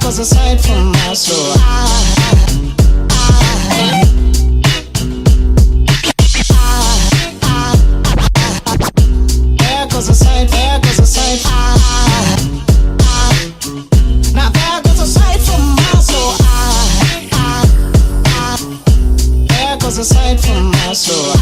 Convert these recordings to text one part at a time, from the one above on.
goes a sight from my soul. There goes a sight, there goes a sight. Now there goes a sight from my soul. There goes a sight from my soul.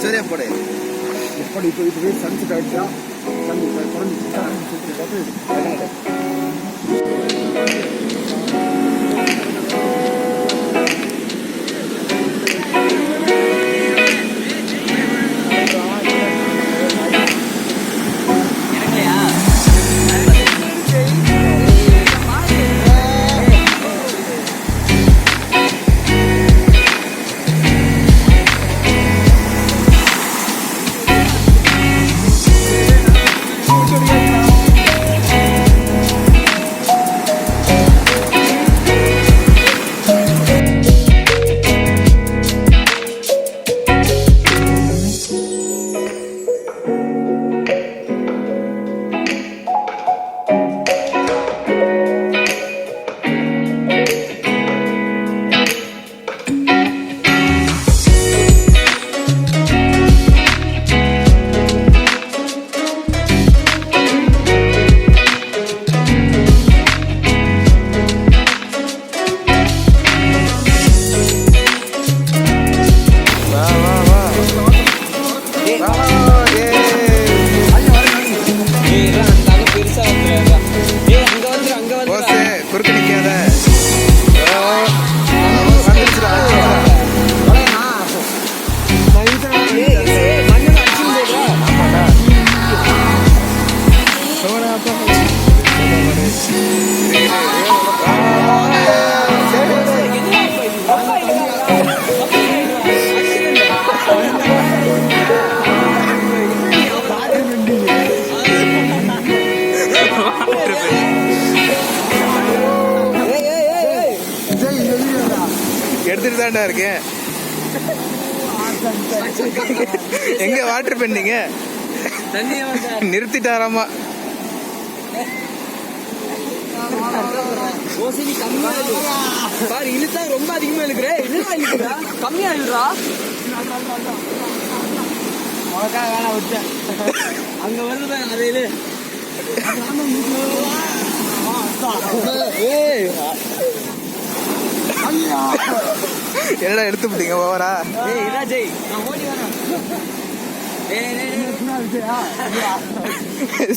Surya pode. Itu sunset aja. எடுத்துட்டு தான்டா இருக்கேன். எங்க water பெண்டிங்க நிறுத்திட்டாராமா. இழுத்தா ரொம்ப அதிகமா இழுக்கிறேன். கம்மியா இழுறா. வேணாம் விட்டேன். அங்க வருது அது என்னடா எடுத்து விட்டீங்க ஓவரா?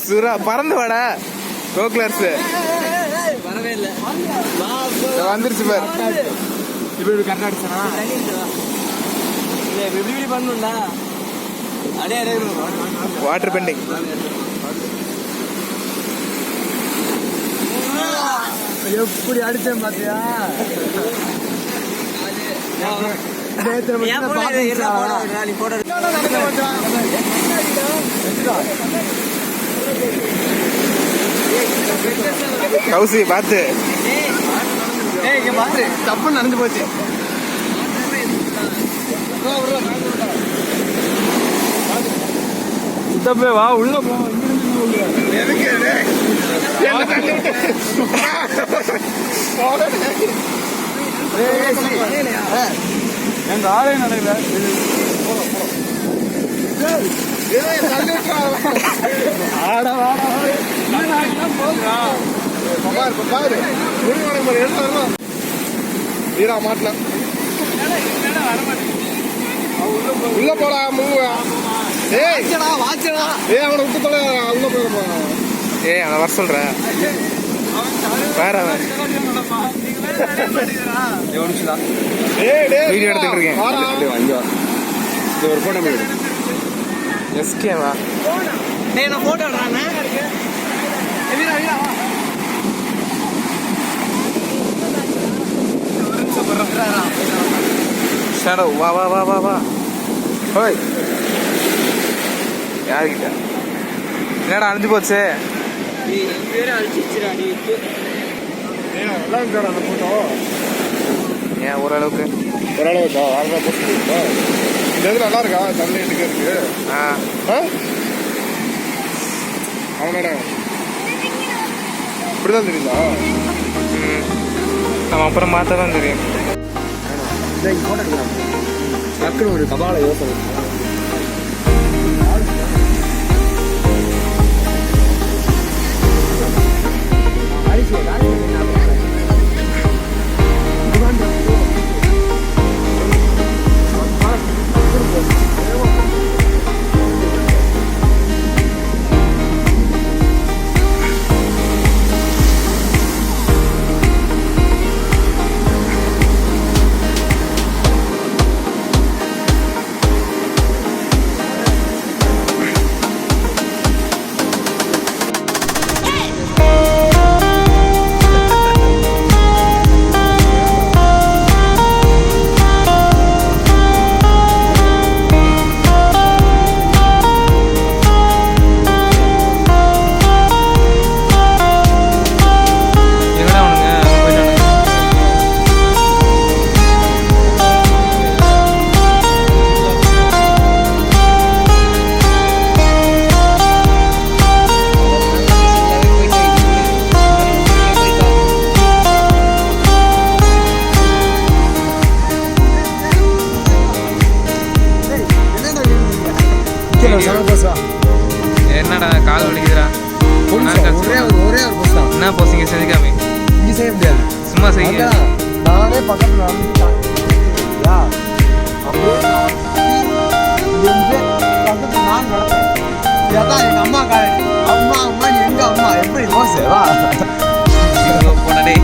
சுரா பறந்து வாடா. கோக்லர்ஸ் வரவே இல்லை. வந்துருச்சு பாரு. இப்படி கரெக்டா அடிச்சானா? இப்படி பண்ணுண்டா. அடே அடே வாட்டர் பெண்டிங். எப்படி அடிச்சேன் பாத்தியா? கௌசி பாத்து தப்பு நடந்து போச்சு. வா உள்ள போ. எங்க ஆளே நடக்கல. வீரா மாட்டல உள்ள போடா மூவா ஏய் வாச்சடா ஏய் அவனை விட்டு தொலை உள்ள போயிட ஏய் அவனை வர சொல்கிறேன் வேற அவன் வீடியோ எடுத்துட்டு இருக்கேன் இது ஒரு போட்டோ மேடு எஸ்கேவா டேய் நான் போட்டோ எடுறானே வீரா வீரா ஷேடோ வா வா வா வா வா ஓய் யாருக்கிட்ட என்னடா அழிஞ்சு போச்சு என் பேரை அழிச்சிச்சுடா நீ நல்லா இருக்காடா அந்த போட்டோ ஏன் ஓரளவுக்கு ஓரளவுக்கா வாழ்க்கை போட்டு இந்த இது நல்லா இருக்கா தமிழ் எதுக்கு இருக்கு அவனோட இப்படிதான் தெரியுதா நம்ம அப்புறம் பார்த்தா தான் தெரியும் டக்குனு ஒரு கபால யோசனை என்னடா கால் வலிக்குதுடா ஒரே ஒரு பஸ் தான் என்ன போசிங்க செஞ்சுக்காமே இங்கே செய்ய முடியாது சும்மா செய்யுங்க நானே பக்கத்தில் நடந்துட்டேன் பக்கத்தில் நான் நடப்பேன் இதான் எங்கள் அம்மா அம்மா அம்மா எங்கள் அம்மா எப்படி போசேவா போனடே